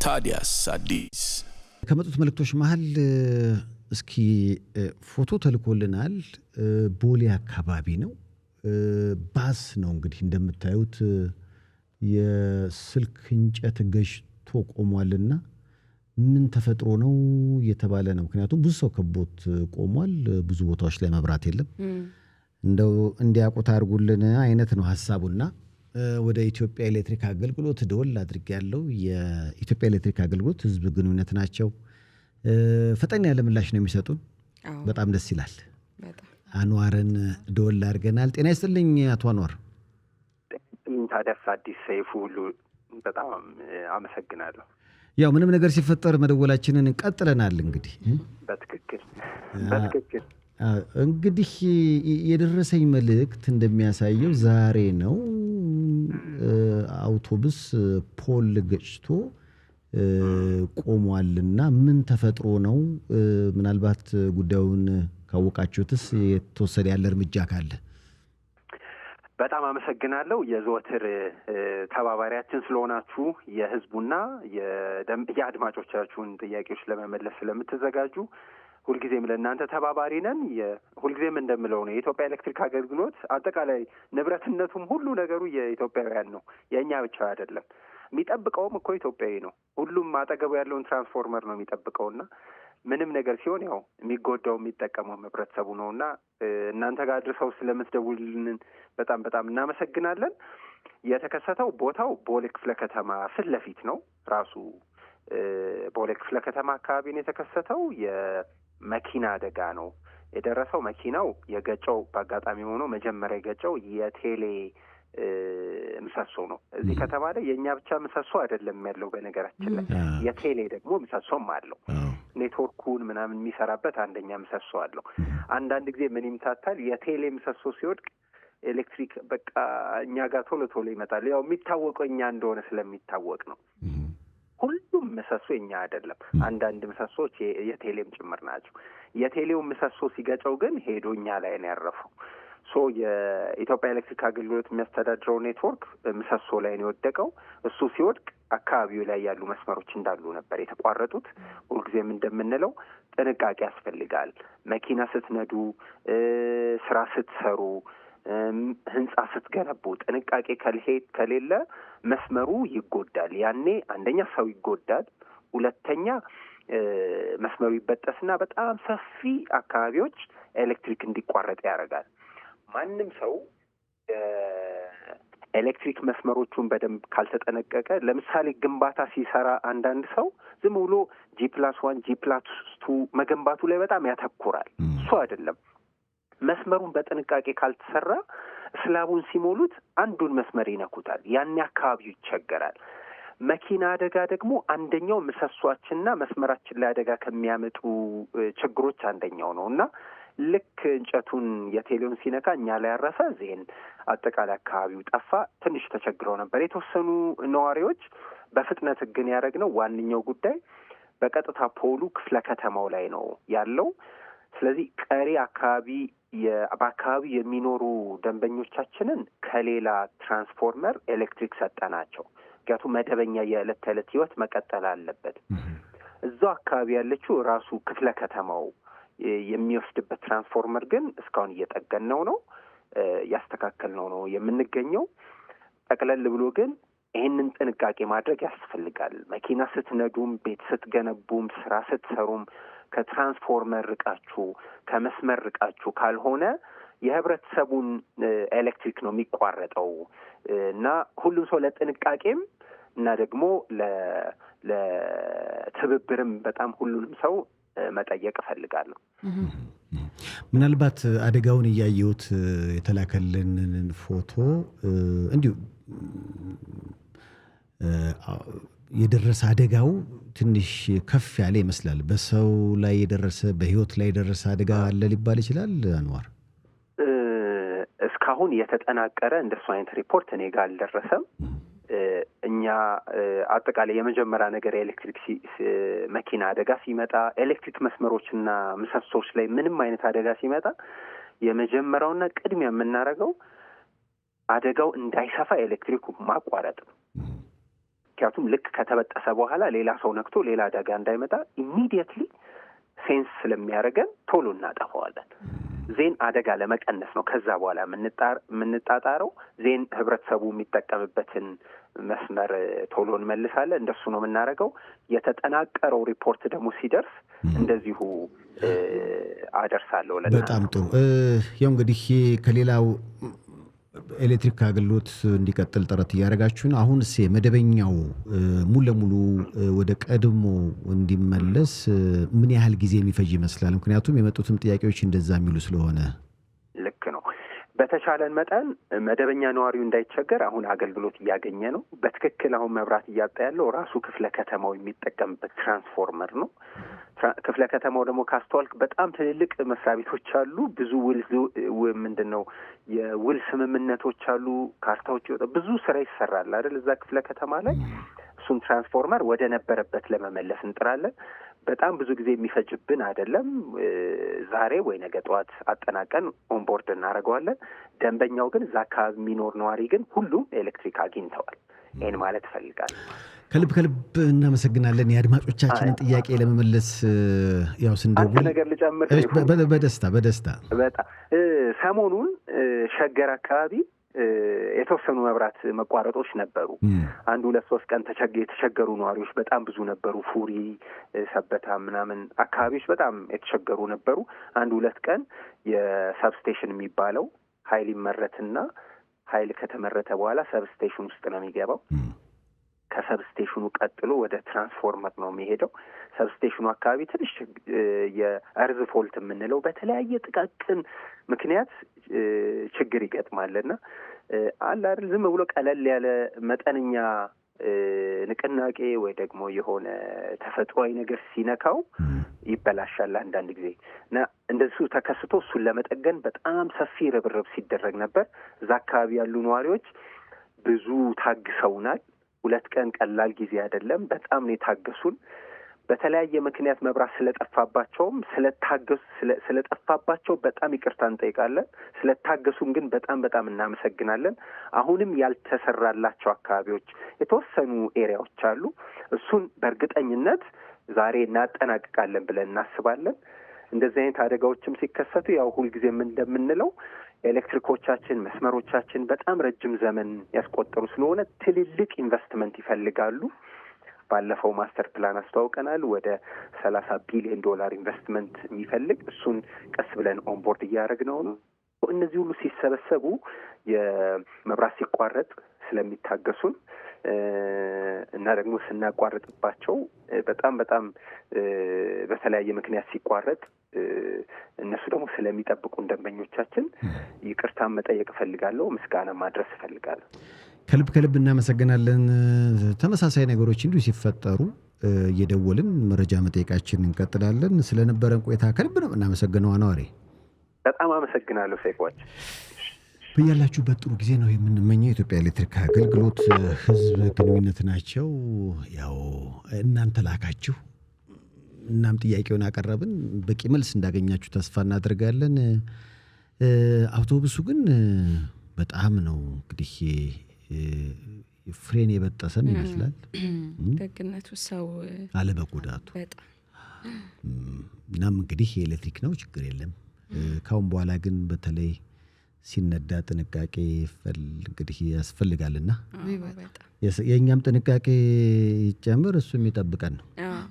ታዲያስ አዲስ ከመጡት መልክቶች መሃል እስኪ ፎቶ ተልኮልናል። ቦሌ አካባቢ ነው። ባስ ነው እንግዲህ እንደምታዩት የስልክ እንጨት ገጭቶ ቆሟልና ምን ተፈጥሮ ነው እየተባለ ነው። ምክንያቱም ብዙ ሰው ከቦት ቆሟል። ብዙ ቦታዎች ላይ መብራት የለም። እንደው እንዲያውቁት አድርጉልን አይነት ነው ሐሳቡና ወደ ኢትዮጵያ ኤሌክትሪክ አገልግሎት ደወል አድርጌያለሁ። የኢትዮጵያ ኤሌክትሪክ አገልግሎት ህዝብ ግንኙነት ናቸው። ፈጠን ያለ ምላሽ ነው የሚሰጡን። በጣም ደስ ይላል። አንዋርን ደወል አድርገናል። ጤና ይስጥልኝ አቶ አንዋር። ታዲያስ አዲስ ሰይፉ ሁሉ በጣም አመሰግናለሁ። ያው ምንም ነገር ሲፈጠር መደወላችንን እንቀጥለናል። እንግዲህ በትክክል እንግዲህ የደረሰኝ መልእክት እንደሚያሳየው ዛሬ ነው አውቶቡስ ፖል ገጭቶ ቆሟልና ምን ተፈጥሮ ነው? ምናልባት ጉዳዩን ካወቃችሁትስ የተወሰደ ያለ እርምጃ ካለ? በጣም አመሰግናለሁ። የዘወትር ተባባሪያችን ስለሆናችሁ የህዝቡና የአድማጮቻችሁን ጥያቄዎች ለመመለስ ስለምትዘጋጁ ሁልጊዜም ለእናንተ ተባባሪ ነን። ሁልጊዜም እንደምለው ነው የኢትዮጵያ ኤሌክትሪክ አገልግሎት አጠቃላይ ንብረትነቱም ሁሉ ነገሩ የኢትዮጵያውያን ነው፣ የእኛ ብቻ አይደለም። የሚጠብቀውም እኮ ኢትዮጵያዊ ነው። ሁሉም አጠገቡ ያለውን ትራንስፎርመር ነው የሚጠብቀውና ምንም ነገር ሲሆን ያው የሚጎዳው የሚጠቀመው ህብረተሰቡ ነውና እናንተ ጋር አድርሰው ስለምትደውሉልን በጣም እናመሰግናለን። የተከሰተው ቦታው ቦሌ ክፍለ ከተማ ፊት ለፊት ነው። ራሱ ቦሌ ክፍለ ከተማ አካባቢ ነው የተከሰተው። የመኪና አደጋ ነው የደረሰው። መኪናው የገጨው በአጋጣሚ ሆኖ መጀመሪያ የገጨው የቴሌ ምሰሶ ነው። እዚህ ከተማ ላይ የእኛ ብቻ ምሰሶ አይደለም ያለው። በነገራችን ላይ የቴሌ ደግሞ ምሰሶም አለው። ኔትወርኩን ምናምን የሚሰራበት አንደኛ ምሰሶ አለው። አንዳንድ ጊዜ ምን ይምታታል፣ የቴሌ ምሰሶ ሲወድቅ ኤሌክትሪክ በቃ እኛ ጋር ቶሎ ይመጣል። ያው የሚታወቀው እኛ እንደሆነ ስለሚታወቅ ነው። ሁሉም ምሰሶ የኛ አይደለም። አንዳንድ ምሰሶች የቴሌም ጭምር ናቸው። የቴሌው ምሰሶ ሲገጨው ግን ሄዶ እኛ ላይ ነው ያረፈው። የኢትዮጵያ ኤሌክትሪክ አገልግሎት የሚያስተዳድረው ኔትወርክ ምሰሶ ላይ ነው የወደቀው። እሱ ሲወድቅ አካባቢው ላይ ያሉ መስመሮች እንዳሉ ነበር የተቋረጡት። ሁልጊዜም እንደምንለው ጥንቃቄ ያስፈልጋል። መኪና ስትነዱ፣ ስራ ስትሰሩ፣ ህንጻ ስትገነቡ ጥንቃቄ ከሌለ መስመሩ ይጎዳል። ያኔ አንደኛ ሰው ይጎዳል፣ ሁለተኛ መስመሩ ይበጠስና በጣም ሰፊ አካባቢዎች ኤሌክትሪክ እንዲቋረጥ ያደርጋል። ማንም ሰው ኤሌክትሪክ መስመሮቹን በደንብ ካልተጠነቀቀ፣ ለምሳሌ ግንባታ ሲሰራ አንዳንድ ሰው ዝም ብሎ G+1 G+2 መገንባቱ ላይ በጣም ያተኩራል። እሱ አይደለም። መስመሩን በጥንቃቄ ካልተሰራ ስላቡን ሲሞሉት አንዱን መስመር ይነኩታል። ያን አካባቢው ይቸገራል። መኪና አደጋ ደግሞ አንደኛው ምሰሷችንና መስመራችን ላይ አደጋ ከሚያመጡ ችግሮች አንደኛው ነው እና ልክ እንጨቱን የቴሌውን ሲነካ እኛ ላይ ያረፈ ዜን አጠቃላይ አካባቢው ጠፋ። ትንሽ ተቸግረው ነበር የተወሰኑ ነዋሪዎች። በፍጥነት ግን ያደረግነው ዋነኛው ጉዳይ በቀጥታ ፖሉ ክፍለ ከተማው ላይ ነው ያለው። ስለዚህ ቀሪ በአካባቢ የሚኖሩ ደንበኞቻችንን ከሌላ ትራንስፎርመር ኤሌክትሪክ ሰጠናቸው። ምክንያቱም መደበኛ የዕለት ተዕለት ህይወት መቀጠል አለበት። እዛው አካባቢ ያለችው ራሱ ክፍለ ከተማው የሚወስድበት ትራንስፎርመር ግን እስካሁን እየጠገነው ነው፣ ያስተካከልነው ነው የምንገኘው። ጠቅለል ብሎ ግን ይህንን ጥንቃቄ ማድረግ ያስፈልጋል። መኪና ስትነዱም፣ ቤት ስትገነቡም፣ ስራ ስትሰሩም ከትራንስፎርመር ርቃችሁ ከመስመር ርቃችሁ ካልሆነ የህብረተሰቡን ኤሌክትሪክ ነው የሚቋረጠው እና ሁሉም ሰው ለጥንቃቄም እና ደግሞ ለትብብርም በጣም ሁሉንም ሰው መጠየቅ እፈልጋለሁ። ምናልባት አደጋውን እያየሁት የተላከልንን ፎቶ እንዲሁ የደረሰ አደጋው ትንሽ ከፍ ያለ ይመስላል። በሰው ላይ የደረሰ በህይወት ላይ የደረሰ አደጋ አለ ሊባል ይችላል? አንዋር፣ እስካሁን የተጠናቀረ እንደሱ አይነት ሪፖርት እኔ ጋር አልደረሰም። እኛ አጠቃላይ የመጀመሪያ ነገር የኤሌክትሪክ መኪና አደጋ ሲመጣ፣ ኤሌክትሪክ መስመሮችና ምሰሶች ላይ ምንም አይነት አደጋ ሲመጣ የመጀመሪያውና ቅድሚያ የምናደርገው አደጋው እንዳይሰፋ ኤሌክትሪኩ ማቋረጥ ነው። ምክንያቱም ልክ ከተበጠሰ በኋላ ሌላ ሰው ነክቶ ሌላ አደጋ እንዳይመጣ ኢሚዲየትሊ ሴንስ ስለሚያደርገን ቶሎ እናጠፋዋለን። ዜን አደጋ ለመቀነስ ነው ከዛ በኋላ የምንጣጣረው። ዜን ህብረተሰቡ የሚጠቀምበትን መስመር ቶሎ እንመልሳለን። እንደሱ ነው የምናደርገው። የተጠናቀረው ሪፖርት ደግሞ ሲደርስ እንደዚሁ አደርሳለሁ። በጣም ጥሩ። ያው እንግዲህ ከሌላው ኤሌክትሪክ አገልግሎት እንዲቀጥል ጥረት እያደረጋችሁ ነው። አሁን መደበኛው ሙሉ ለሙሉ ወደ ቀድሞ እንዲመለስ ምን ያህል ጊዜ የሚፈጅ ይመስላል? ምክንያቱም የመጡትም ጥያቄዎች እንደዛ የሚሉ ስለሆነ። ልክ ነው። በተቻለን መጠን መደበኛ ነዋሪው እንዳይቸገር አሁን አገልግሎት እያገኘ ነው። በትክክል አሁን መብራት እያጣ ያለው ራሱ ክፍለ ከተማው የሚጠቀምበት ትራንስፎርመር ነው። ክፍለ ከተማው ደግሞ ካስተዋልክ በጣም ትልልቅ መስሪያ ቤቶች አሉ። ብዙ የውል ስምምነቶች አሉ። ካርታዎች ይወጣ፣ ብዙ ስራ ይሰራል አይደል እዛ ክፍለ ከተማ ላይ። እሱን ትራንስፎርመር ወደ ነበረበት ለመመለስ እንጥራለን። በጣም ብዙ ጊዜ የሚፈጅብን አይደለም። ዛሬ ወይ ነገ ጠዋት አጠናቀን ኦንቦርድ እናደርገዋለን። ደንበኛው ግን እዛ አካባቢ የሚኖር ነዋሪ ግን ሁሉም ኤሌክትሪክ አግኝተዋል። ይህን ማለት እፈልጋለሁ። ከልብ እናመሰግናለን። የአድማጮቻችንን ጥያቄ ለመመለስ ያው ስንደውል አንድ ነገር ልጨምር። በደስታ በጣም ሰሞኑን ሸገር አካባቢ የተወሰኑ መብራት መቋረጦች ነበሩ። 1-2-3 ቀን የተቸገሩ ነዋሪዎች በጣም ብዙ ነበሩ። ፉሪ፣ ሰበታ ምናምን አካባቢዎች በጣም የተቸገሩ ነበሩ። 1-2 ቀን የሰብስቴሽን የሚባለው ኃይል ይመረትና ኃይል ከተመረተ በኋላ ሰብስቴሽን ውስጥ ነው የሚገባው። ከሰብስቴሽኑ ቀጥሎ ወደ ትራንስፎርመር ነው የሚሄደው። ሰብስቴሽኑ አካባቢ ትንሽ የእርዝ ፎልት የምንለው በተለያየ ጥቃቅን ምክንያት ችግር ይገጥማልና አለ አይደል ዝም ብሎ ቀለል ያለ መጠነኛ ንቅናቄ ወይ ደግሞ የሆነ ተፈጥሯዊ ነገር ሲነካው ይበላሻል አንዳንድ ጊዜ እና እንደሱ ተከስቶ እሱን ለመጠገን በጣም ሰፊ ርብርብ ሲደረግ ነበር። እዛ አካባቢ ያሉ ነዋሪዎች ብዙ ታግሰውናል። 2 ቀን ቀላል ጊዜ አይደለም። በጣም ነው የታገሱን። በተለያየ ምክንያት መብራት ስለጠፋባቸው በጣም ይቅርታ እንጠይቃለን። ስለታገሱን ግን በጣም እናመሰግናለን። አሁንም ያልተሰራላቸው አካባቢዎች የተወሰኑ ኤሪያዎች አሉ። እሱን በእርግጠኝነት ዛሬ እናጠናቅቃለን ብለን እናስባለን። እንደዚህ አይነት አደጋዎችም ሲከሰቱ ያው ሁልጊዜም እንደምንለው ኤሌክትሪኮቻችን መስመሮቻችን በጣም ረጅም ዘመን ያስቆጠሩ ስለሆነ ትልልቅ ኢንቨስትመንት ይፈልጋሉ። ባለፈው ማስተር ፕላን አስተዋውቀናል። ወደ $30 ቢሊዮን ኢንቨስትመንት የሚፈልግ እሱን ቀስ ብለን ኦንቦርድ እያደረግነው ነው። እነዚህ ሁሉ ሲሰበሰቡ የመብራት ሲቋረጥ ስለሚታገሱን እና ደግሞ ስናቋርጥባቸው በጣም በተለያየ ምክንያት ሲቋረጥ እነሱ ደግሞ ስለሚጠብቁን ደንበኞቻችን ይቅርታን መጠየቅ እፈልጋለሁ፣ ምስጋና ማድረስ እፈልጋለሁ። ከልብ እናመሰግናለን። ተመሳሳይ ነገሮች እንዲሁ ሲፈጠሩ እየደወልን መረጃ መጠየቃችን እንቀጥላለን። ስለነበረን ቆይታ ከልብ ነው እናመሰግነው። አኗሪ በጣም አመሰግናለሁ። ሰይፎች በያላችሁበት ጥሩ ጊዜ ነው የምንመኘው። የኢትዮጵያ ኤሌክትሪክ አገልግሎት ህዝብ ግንኙነት ናቸው። ያው እናንተ ላካችሁ እናም ጥያቄውን አቀረብን። በቂ መልስ እንዳገኛችሁ ተስፋ እናደርጋለን። አውቶቡሱ ግን በጣም ነው እንግዲህ ፍሬን የበጠሰም ይመስላል። ደግነቱ ሰው አለበጉዳቱ በጣም እናም እንግዲህ የኤሌክትሪክ ነው ችግር የለም። ካሁን በኋላ ግን በተለይ ሲነዳ ጥንቃቄ እንግዲህ ያስፈልጋልና የኛም ጥንቃቄ ይጨምር እሱም ይጠብቀን ነው።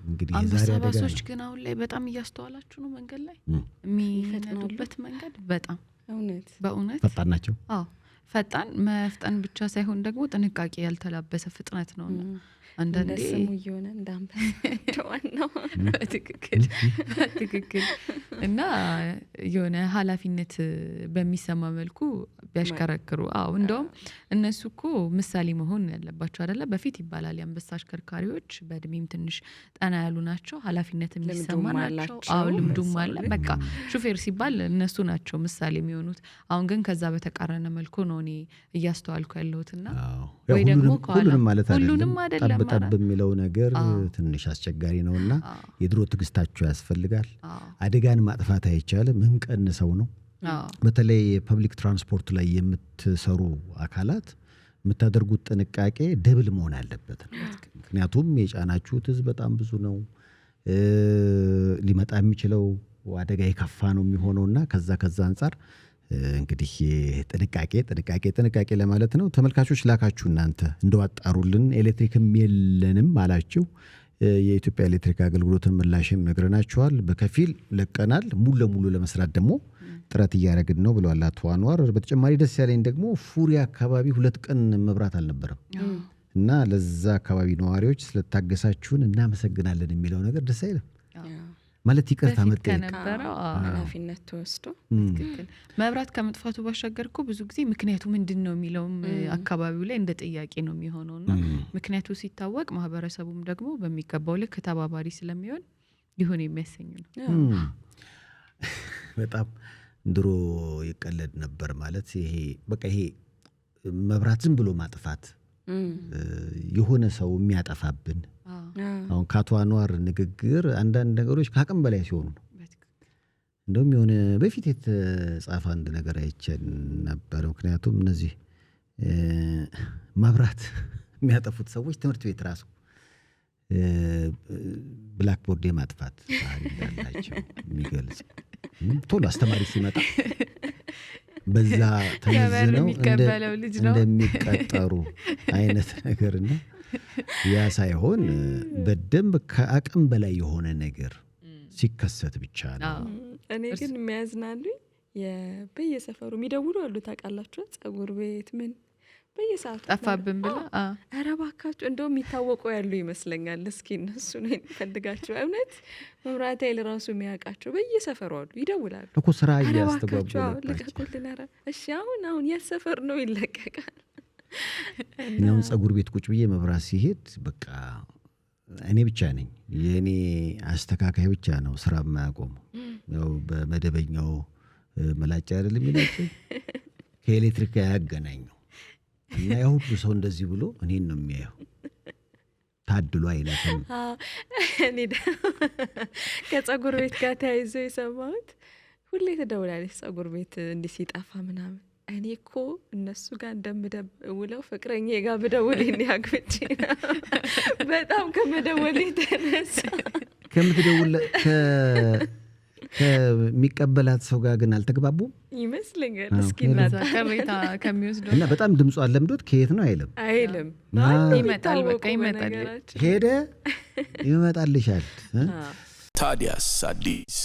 እንግዲህ የዛሬ አደጋዎች ግን አሁን ላይ በጣም እያስተዋላችሁ ነው። መንገድ ላይ የሚነዱበት መንገድ በጣም በእውነት ፈጣን ናቸው። ፈጣን መፍጠን ብቻ ሳይሆን ደግሞ ጥንቃቄ ያልተላበሰ ፍጥነት ነውና አንዳንዴ እንደስሙ ይሆነ እንዳንበል ነው። ትክክል እና የሆነ ኃላፊነት በሚሰማ መልኩ ቢያሽከረክሩ እንደውም እነሱ እኮ ምሳሌ መሆን ያለባቸው አይደለ? በፊት ይባላል የአንበሳ አሽከርካሪዎች በእድሜም ትንሽ ጠና ያሉ ናቸው፣ ኃላፊነት የሚሰማ ናቸው። ልምዱም አለ። በቃ ሹፌር ሲባል እነሱ ናቸው ምሳሌ የሚሆኑት። አሁን ግን ከዛ በተቃረነ መልኩ ነው እኔ እያስተዋልኩ ያለሁትና ወይ ደግሞ ሁሉንም ማለት አይደለም ጠብ የሚለው ነገር ትንሽ አስቸጋሪ ነውና የድሮ ትግስታችሁ ያስፈልጋል። አደጋን ማጥፋት አይቻልም፣ እንቀንሰው ነው። በተለይ ፐብሊክ ትራንስፖርት ላይ የምትሰሩ አካላት የምታደርጉት ጥንቃቄ ደብል መሆን አለበት። ምክንያቱም የጫናችሁት ህዝብ በጣም ብዙ ነው። ሊመጣ የሚችለው አደጋ የከፋ ነው የሚሆነውና ከዛ አንፃር እንግዲህ ጥንቃቄ ለማለት ነው። ተመልካቾች ላካችሁ እናንተ እንደዋጣሩልን ኤሌክትሪክም የለንም አላችሁ። የኢትዮጵያ ኤሌክትሪክ አገልግሎትን ምላሽም ነግረናችኋል። በከፊል ለቀናል፣ ሙሉ ለሙሉ ለመስራት ደግሞ ጥረት እያደረግን ነው ብለዋል አቶ አንዋር። በተጨማሪ ደስ ያለኝ ደግሞ ፉሪ አካባቢ 2 ቀን መብራት አልነበረም እና ለዛ አካባቢ ነዋሪዎች ስለታገሳችሁን እናመሰግናለን የሚለው ነገር ደስ አይልም ማለት ይቅርታ መጠየቅ ነበረው። ኃላፊነት ተወስዶ ትክክል። መብራት ከመጥፋቱ ባሻገር እኮ ብዙ ጊዜ ምክንያቱ ምንድነው የሚለውም አካባቢው ላይ እንደ ጥያቄ ነው የሚሆነውና ምክንያቱ ሲታወቅ ማህበረሰቡም ደግሞ በሚገባው ልክ ተባባሪ ስለሚሆን ይሁን የሚያሰኝ ነው። በጣም ድሮ ይቀለድ ነበር ማለት ይሄ መብራት ዝም ብሎ ማጥፋት የሆነ ሰው የሚያጠፋብን አሁን ከአቶ አንዋር ንግግር አንዳንድ ነገሮች ከአቅም በላይ ሲሆኑ ነው። እንደውም የሆነ በፊት የተጻፈ አንድ ነገር አይቼን ነበር። ምክንያቱም እነዚህ መብራት የሚያጠፉት ሰዎች ትምህርት ቤት ራሱ ብላክቦርድ የማጥፋት ባህሪ እንዳላቸው የሚገልጽ ቶሎ አስተማሪ ሲመጣ በዛ ተመዝነው እንደሚቀጠሩ አይነት ነገርና ያ ሳይሆን በደንብ ከአቅም በላይ የሆነ ነገር ሲከሰት ብቻ ነው። እኔ ግን የሚያዝናሉኝ በየሰፈሩ የሚደውሉ አሉ ታውቃላችሁ፣ ጸጉር ቤት ምን በየሰዓቱ ጠፋብን ብላ ኧረ እባካችሁ እንደውም የሚታወቁ ያሉ ይመስለኛል። እስኪ እነሱ ነው የሚፈልጋቸው። እውነት መብራት ኃይል ራሱ የሚያውቃቸው በየሰፈሩ አሉ፣ ይደውላሉ እኮ ስራ እያስተጓጎለባቸው። ልቀቁልን፣ ኧረ እሺ አሁን የሰፈር ነው ይለቀቃል። እኛውን ጸጉር ቤት ቁጭ ብዬ መብራት ሲሄድ በቃ እኔ ብቻ ነኝ፣ የኔ አስተካካይ ብቻ ነው ስራ የማያቆመው። ያው በመደበኛው መላጫ አይደለም ይላችሁ ከኤሌክትሪክ ያገናኘው እና ያሁሉ ሰው እንደዚህ ብሎ እኔን ነው የሚያየው። ታድሎ አይነትም። እኔ ከጸጉር ቤት ጋር ተያይዞ የሰማሁት ሁሌ ትደውላለች ጸጉር ቤት እንዲህ ሲጠፋ ምናምን። እኔ እኮ እነሱ ጋር እንደምደውለው ፍቅረኛ ጋር ብደውል እንዲያግብቼ ነው በጣም ከመደወል የተነሳ ከምትደውል ከሚቀበላት ሰው ጋር ግን አልተግባቡም ይመስለኛል። እስኪ እናዛ ከሬታ ከሚወስደው እና በጣም ድምጿ አለምዶት ከየት ነው አይልም ይመጣል፣ በቃ ይመጣል፣ ሄደ ይመጣልሻል። ታዲያስ አዲስ